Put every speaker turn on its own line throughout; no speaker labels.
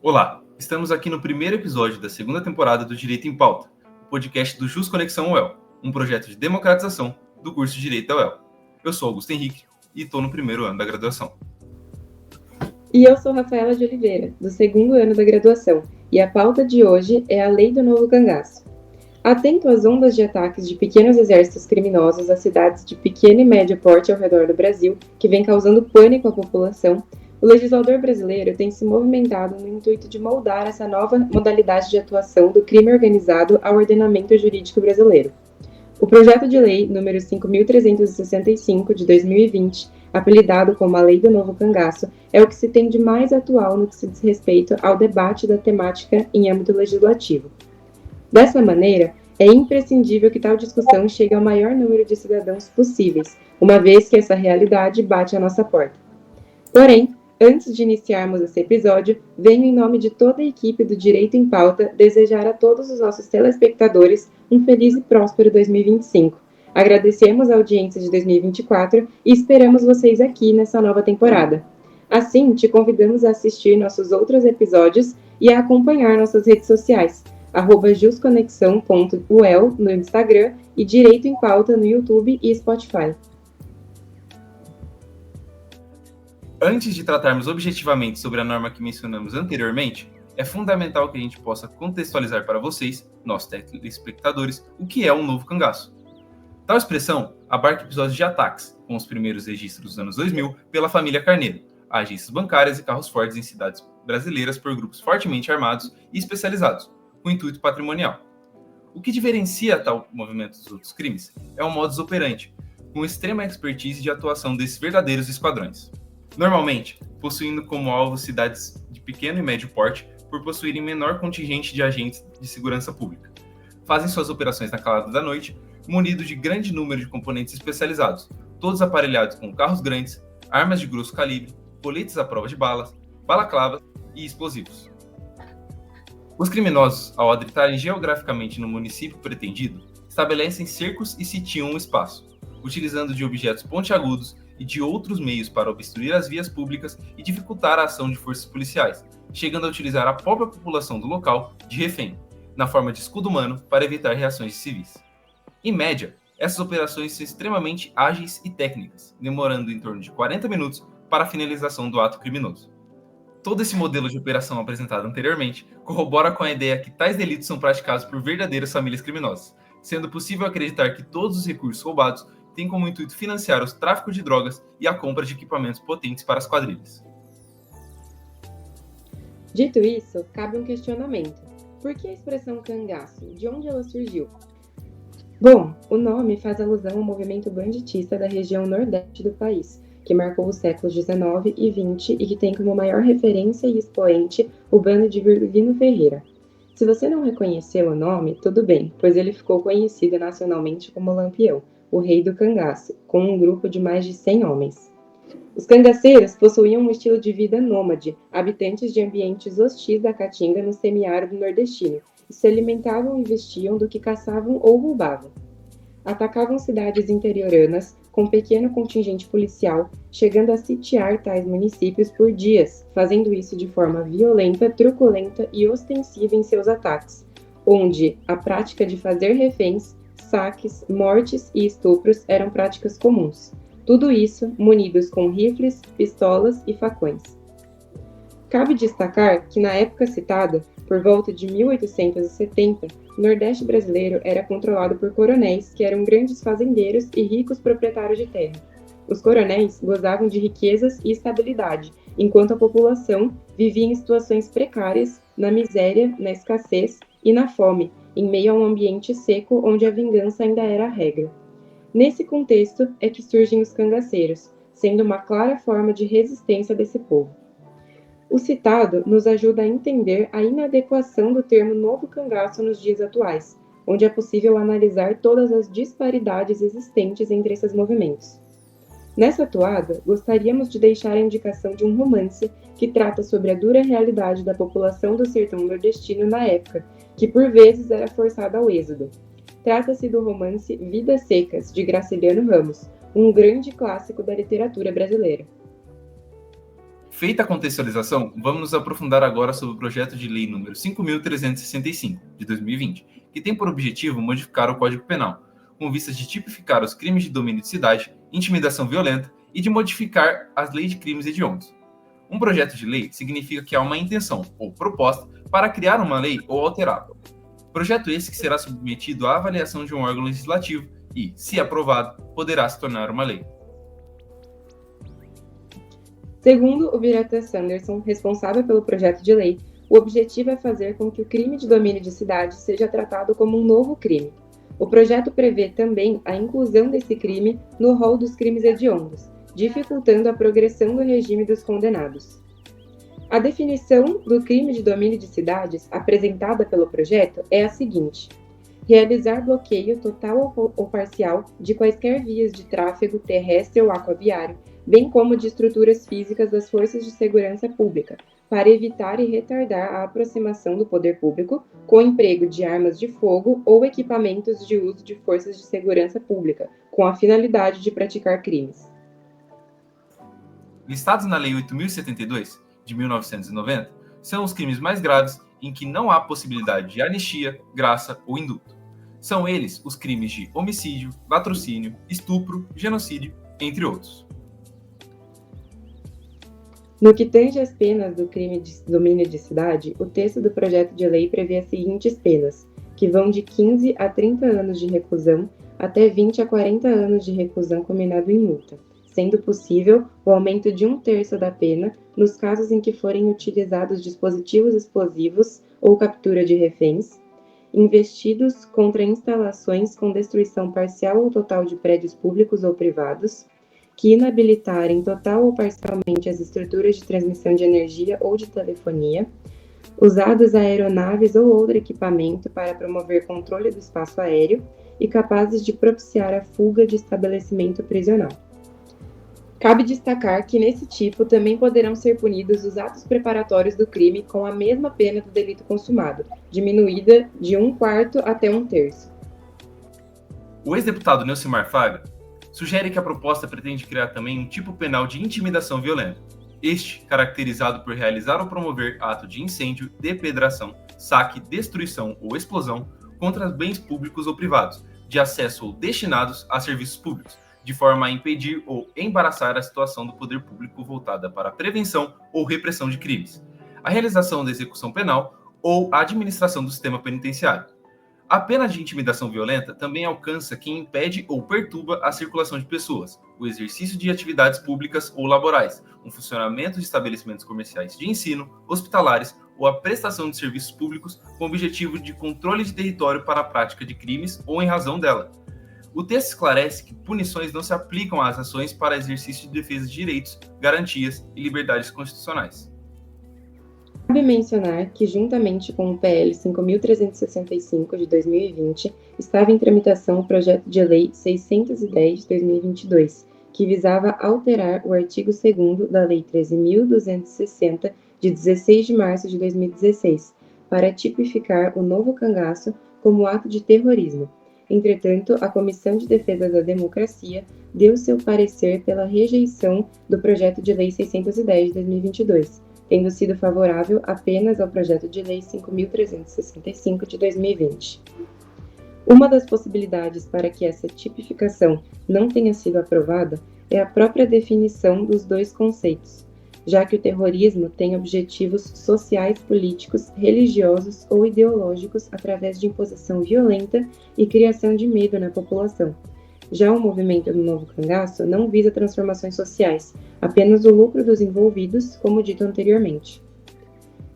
Olá, estamos aqui no primeiro episódio da segunda temporada do Direito em Pauta, o podcast do Jus Conexão UEL, um projeto de democratização do curso de Direito da UEL. Eu sou Augusto Henrique e estou no primeiro ano da graduação.
E eu sou Rafaela de Oliveira, do segundo ano da graduação, e a pauta de hoje é a Lei do Novo Cangaço. Atento às ondas de ataques de pequenos exércitos criminosos às cidades de pequeno e médio porte ao redor do Brasil, que vem causando pânico à população, o legislador brasileiro tem se movimentado no intuito de moldar essa nova modalidade de atuação do crime organizado ao ordenamento jurídico brasileiro. O projeto de lei número 5.365 de 2020, apelidado como a Lei do Novo Cangaço, é o que se tem de mais atual no que se diz respeito ao debate da temática em âmbito legislativo. Dessa maneira, é imprescindível que tal discussão chegue ao maior número de cidadãos possíveis, uma vez que essa realidade bate à nossa porta. Porém, antes de iniciarmos esse episódio, venho em nome de toda a equipe do Direito em Pauta desejar a todos os nossos telespectadores um feliz e próspero 2025. Agradecemos a audiência de 2024 e esperamos vocês aqui nessa nova temporada. Assim, te convidamos a assistir nossos outros episódios e a acompanhar nossas redes sociais, @jusconexão.uel no Instagram e Direito em Pauta no YouTube e Spotify.
Antes de tratarmos objetivamente sobre a norma que mencionamos anteriormente, é fundamental que a gente possa contextualizar para vocês, nossos telespectadores, o que é um novo cangaço. Tal expressão abarca episódios de ataques, com os primeiros registros dos anos 2000 pela família Carneiro, a agências bancárias e carros fortes em cidades brasileiras por grupos fortemente armados e especializados, com intuito patrimonial. O que diferencia tal movimento dos outros crimes é o modus operandi, com extrema expertise de atuação desses verdadeiros esquadrões. Normalmente, possuindo como alvo cidades de pequeno e médio porte, por possuírem menor contingente de agentes de segurança pública. Fazem suas operações na calada da noite, munidos de grande número de componentes especializados, todos aparelhados com carros grandes, armas de grosso calibre, coletes à prova de balas, balaclavas e explosivos. Os criminosos, ao adentrarem geograficamente no município pretendido, estabelecem cercos e sitiam o espaço, utilizando de objetos pontiagudos e de outros meios para obstruir as vias públicas e dificultar a ação de forças policiais, chegando a utilizar a própria população do local de refém, na forma de escudo humano para evitar reações de civis. Em média, essas operações são extremamente ágeis e técnicas, demorando em torno de 40 minutos para a finalização do ato criminoso. Todo esse modelo de operação apresentado anteriormente corrobora com a ideia que tais delitos são praticados por verdadeiras famílias criminosas, sendo possível acreditar que todos os recursos roubados têm como intuito financiar os tráficos de drogas e a compra de equipamentos potentes para as quadrilhas.
Dito isso, cabe um questionamento. Por que a expressão cangaço? De onde ela surgiu? Bom, o nome faz alusão ao movimento banditista da região nordeste do país, que marcou os séculos XIX e XX e que tem como maior referência e expoente o bando de Virgulino Ferreira. Se você não reconheceu o nome, tudo bem, pois ele ficou conhecido nacionalmente como Lampião, o rei do cangaço, com um grupo de mais de 100 homens. Os cangaceiros possuíam um estilo de vida nômade, habitantes de ambientes hostis da caatinga no semiárido nordestino, e se alimentavam e vestiam do que caçavam ou roubavam. Atacavam cidades interioranas com pequeno contingente policial, chegando a sitiar tais municípios por dias, fazendo isso de forma violenta, truculenta e ostensiva em seus ataques, onde a prática de fazer reféns, saques, mortes e estupros eram práticas comuns. Tudo isso munidos com rifles, pistolas e facões. Cabe destacar que na época citada, por volta de 1870, o Nordeste brasileiro era controlado por coronéis que eram grandes fazendeiros e ricos proprietários de terra. Os coronéis gozavam de riquezas e estabilidade, enquanto a população vivia em situações precárias, na miséria, na escassez e na fome, em meio a um ambiente seco onde a vingança ainda era a regra. Nesse contexto é que surgem os cangaceiros, sendo uma clara forma de resistência desse povo. O citado nos ajuda a entender a inadequação do termo novo cangaço nos dias atuais, onde é possível analisar todas as disparidades existentes entre esses movimentos. Nessa toada, gostaríamos de deixar a indicação de um romance que trata sobre a dura realidade da população do sertão nordestino na época, que por vezes era forçada ao êxodo. Trata-se do romance Vidas Secas, de Graciliano Ramos, um grande clássico da literatura brasileira.
Feita a contextualização, vamos nos aprofundar agora sobre o projeto de lei número 5.365, de 2020, que tem por objetivo modificar o Código Penal, com vistas de tipificar os crimes de domínio de cidade, intimidação violenta e de modificar as leis de crimes hediondos. Um projeto de lei significa que há uma intenção ou proposta para criar uma lei ou alterá-la. Projeto esse que será submetido à avaliação de um órgão legislativo e, se aprovado, poderá se tornar uma lei.
Segundo o Birata Sanderson, responsável pelo projeto de lei, o objetivo é fazer com que o crime de domínio de cidade seja tratado como um novo crime. O projeto prevê também a inclusão desse crime no rol dos crimes hediondos, dificultando a progressão do regime dos condenados. A definição do crime de domínio de cidades apresentada pelo projeto é a seguinte: realizar bloqueio total ou parcial de quaisquer vias de tráfego terrestre ou aquaviário, bem como de estruturas físicas das forças de segurança pública, para evitar e retardar a aproximação do poder público com o emprego de armas de fogo ou equipamentos de uso de forças de segurança pública, com a finalidade de praticar crimes.
Listados na Lei 8.072, de 1990, são os crimes mais graves em que não há possibilidade de anistia, graça ou indulto. São eles os crimes de homicídio, latrocínio, estupro, genocídio, entre outros.
No que tange às penas do crime de domínio de cidade, o texto do projeto de lei prevê as seguintes penas, que vão de 15 a 30 anos de reclusão até 20 a 40 anos de reclusão combinado em multa, sendo possível o aumento de 1/3 da pena nos casos em que forem utilizados dispositivos explosivos ou captura de reféns, investidos contra instalações com destruição parcial ou total de prédios públicos ou privados, que inabilitarem total ou parcialmente as estruturas de transmissão de energia ou de telefonia, usados aeronaves ou outro equipamento para promover controle do espaço aéreo e capazes de propiciar a fuga de estabelecimento prisional. Cabe destacar que nesse tipo também poderão ser punidos os atos preparatórios do crime com a mesma pena do delito consumado, diminuída de 1/4 até 1/3.
O ex-deputado Neucimar Faga sugere que a proposta pretende criar também um tipo penal de intimidação violenta, este caracterizado por realizar ou promover ato de incêndio, depredação, saque, destruição ou explosão contra bens públicos ou privados, de acesso ou destinados a serviços públicos, de forma a impedir ou embaraçar a situação do poder público voltada para a prevenção ou repressão de crimes, a realização da execução penal ou a administração do sistema penitenciário. A pena de intimidação violenta também alcança quem impede ou perturba a circulação de pessoas, o exercício de atividades públicas ou laborais, o funcionamento de estabelecimentos comerciais de ensino, hospitalares ou a prestação de serviços públicos com o objetivo de controle de território para a prática de crimes ou em razão dela. O texto esclarece que punições não se aplicam às ações para exercício de defesa de direitos, garantias e liberdades constitucionais.
Cabe mencionar que, juntamente com o PL 5.365 de 2020, estava em tramitação o projeto de lei 610 de 2022, que visava alterar o artigo 2º da Lei 13.260, de 16 de março de 2016, para tipificar o novo cangaço como ato de terrorismo. Entretanto, a Comissão de Defesa da Democracia deu seu parecer pela rejeição do projeto de lei 610 de 2022, tendo sido favorável apenas ao projeto de lei 5.365 de 2020. Uma das possibilidades para que essa tipificação não tenha sido aprovada é a própria definição dos dois conceitos, já que o terrorismo tem objetivos sociais, políticos, religiosos ou ideológicos através de imposição violenta e criação de medo na população. Já o movimento do Novo Cangaço não visa transformações sociais, apenas o lucro dos envolvidos, como dito anteriormente.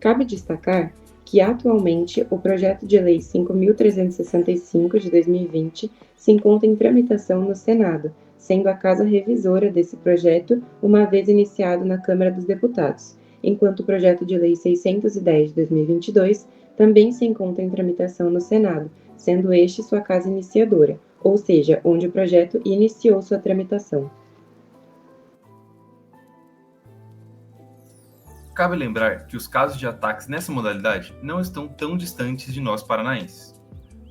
Cabe destacar que, atualmente, o projeto de lei 5.365 de 2020 se encontra em tramitação no Senado, sendo a Casa Revisora desse projeto uma vez iniciado na Câmara dos Deputados, enquanto o projeto de lei 610 de 2022 também se encontra em tramitação no Senado, sendo este sua casa iniciadora, ou seja, onde o projeto iniciou sua tramitação.
Cabe lembrar que os casos de ataques nessa modalidade não estão tão distantes de nós paranaenses.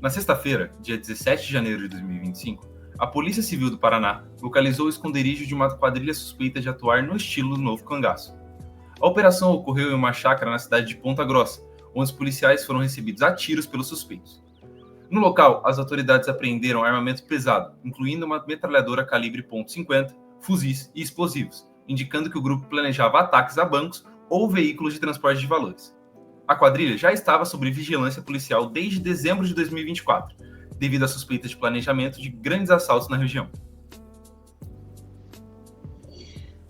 Na sexta-feira, dia 17 de janeiro de 2025, a Polícia Civil do Paraná localizou o esconderijo de uma quadrilha suspeita de atuar no estilo do Novo Cangaço. A operação ocorreu em uma chácara na cidade de Ponta Grossa, onde os policiais foram recebidos a tiros pelos suspeitos. No local, as autoridades apreenderam armamento pesado, incluindo uma metralhadora calibre .50, fuzis e explosivos, indicando que o grupo planejava ataques a bancos ou veículos de transporte de valores. A quadrilha já estava sob vigilância policial desde dezembro de 2024, devido à suspeita de planejamento de grandes assaltos na região.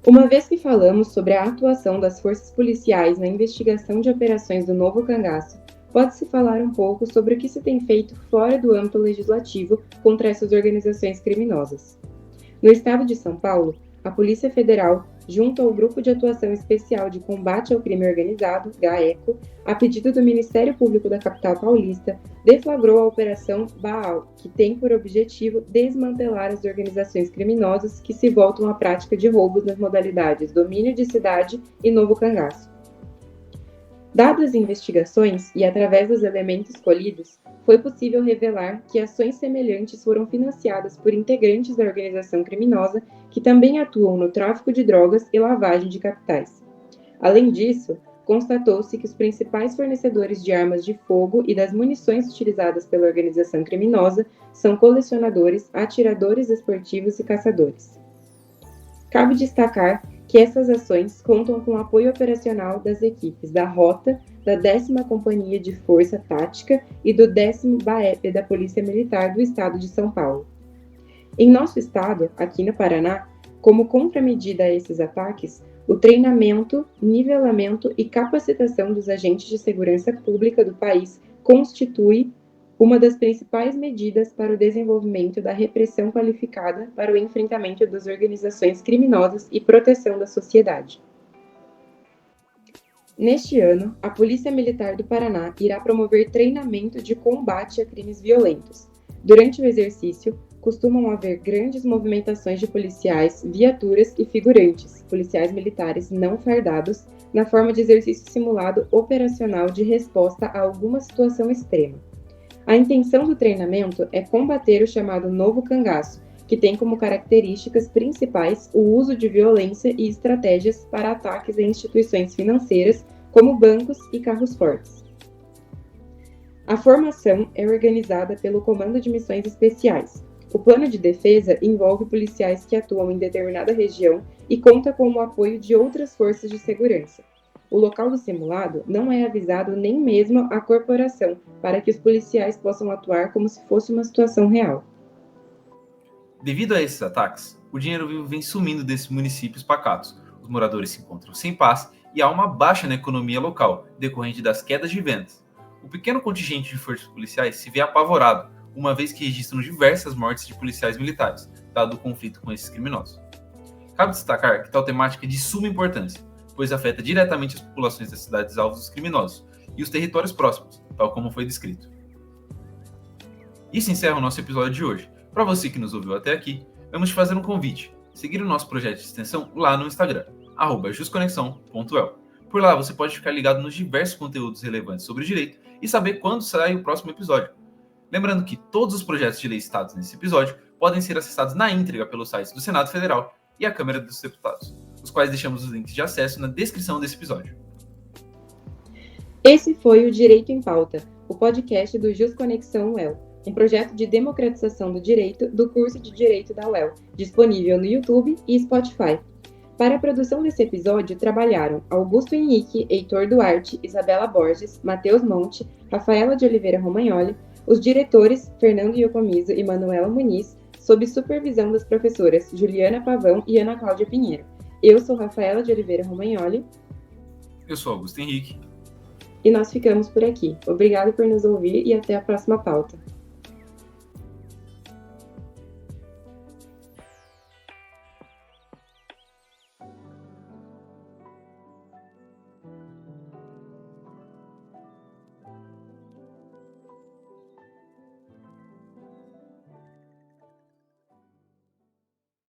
Uma vez que falamos sobre a atuação das forças policiais na investigação de operações do Novo Cangaço, pode-se falar um pouco sobre o que se tem feito fora do âmbito legislativo contra essas organizações criminosas. No estado de São Paulo, a Polícia Federal, junto ao Grupo de Atuação Especial de Combate ao Crime Organizado, GAECO, a pedido do Ministério Público da capital paulista, deflagrou a Operação Baal, que tem por objetivo desmantelar as organizações criminosas que se voltam à prática de roubos nas modalidades Domínio de Cidade e Novo Cangaço. Dadas as investigações e através dos elementos colhidos, foi possível revelar que ações semelhantes foram financiadas por integrantes da organização criminosa que também atuam no tráfico de drogas e lavagem de capitais. Além disso, constatou-se que os principais fornecedores de armas de fogo e das munições utilizadas pela organização criminosa são colecionadores, atiradores esportivos e caçadores. Cabe destacar que essas ações contam com o apoio operacional das equipes da Rota, da 10ª Companhia de Força Tática e do 10º BAEP da Polícia Militar do Estado de São Paulo. Em nosso estado, aqui no Paraná, como contramedida a esses ataques, o treinamento, nivelamento e capacitação dos agentes de segurança pública do país constitui uma das principais medidas para o desenvolvimento da repressão qualificada para o enfrentamento das organizações criminosas e proteção da sociedade. Neste ano, a Polícia Militar do Paraná irá promover treinamento de combate a crimes violentos. Durante o exercício, costumam haver grandes movimentações de policiais, viaturas e figurantes, policiais militares não fardados, na forma de exercício simulado operacional de resposta a alguma situação extrema. A intenção do treinamento é combater o chamado Novo Cangaço, que tem como características principais o uso de violência e estratégias para ataques a instituições financeiras, como bancos e carros fortes. A formação é organizada pelo Comando de Missões Especiais. O plano de defesa envolve policiais que atuam em determinada região e conta com o apoio de outras forças de segurança. O local do simulado não é avisado nem mesmo à corporação, para que os policiais possam atuar como se fosse uma situação real.
Devido a esses ataques, o dinheiro vivo vem sumindo desses municípios pacatos. Os moradores se encontram sem paz e há uma baixa na economia local, decorrente das quedas de vendas. O pequeno contingente de forças policiais se vê apavorado, uma vez que registram diversas mortes de policiais militares, dado o conflito com esses criminosos. Cabe destacar que tal temática é de suma importância, pois afeta diretamente as populações das cidades alvos dos criminosos e os territórios próximos, tal como foi descrito. Isso encerra o nosso episódio de hoje. Para você que nos ouviu até aqui, vamos te fazer um convite. Seguir o nosso projeto de extensão lá no Instagram, @justconexão.el. Por lá você pode ficar ligado nos diversos conteúdos relevantes sobre direito e saber quando sai o próximo episódio. Lembrando que todos os projetos de lei citados nesse episódio podem ser acessados na íntegra pelo site do Senado Federal e a Câmara dos Deputados, os quais deixamos os links de acesso na descrição desse episódio.
Esse foi o Direito em Pauta, o podcast do JustConexão UEL, um projeto de democratização do direito do curso de Direito da UEL, disponível no YouTube e Spotify. Para a produção desse episódio, trabalharam Augusto Henrique, Heitor Duarte, Isabela Borges, Matheus Monte, Rafaela de Oliveira Romagnoli, os diretores Fernando Iocomiso e Manuela Muniz, sob supervisão das professoras Juliana Pavão e Ana Cláudia Pinheiro. Eu sou Rafaela de Oliveira Romagnoli.
Eu sou Augusto Henrique.
E nós ficamos por aqui. Obrigado por nos ouvir e até a próxima pauta.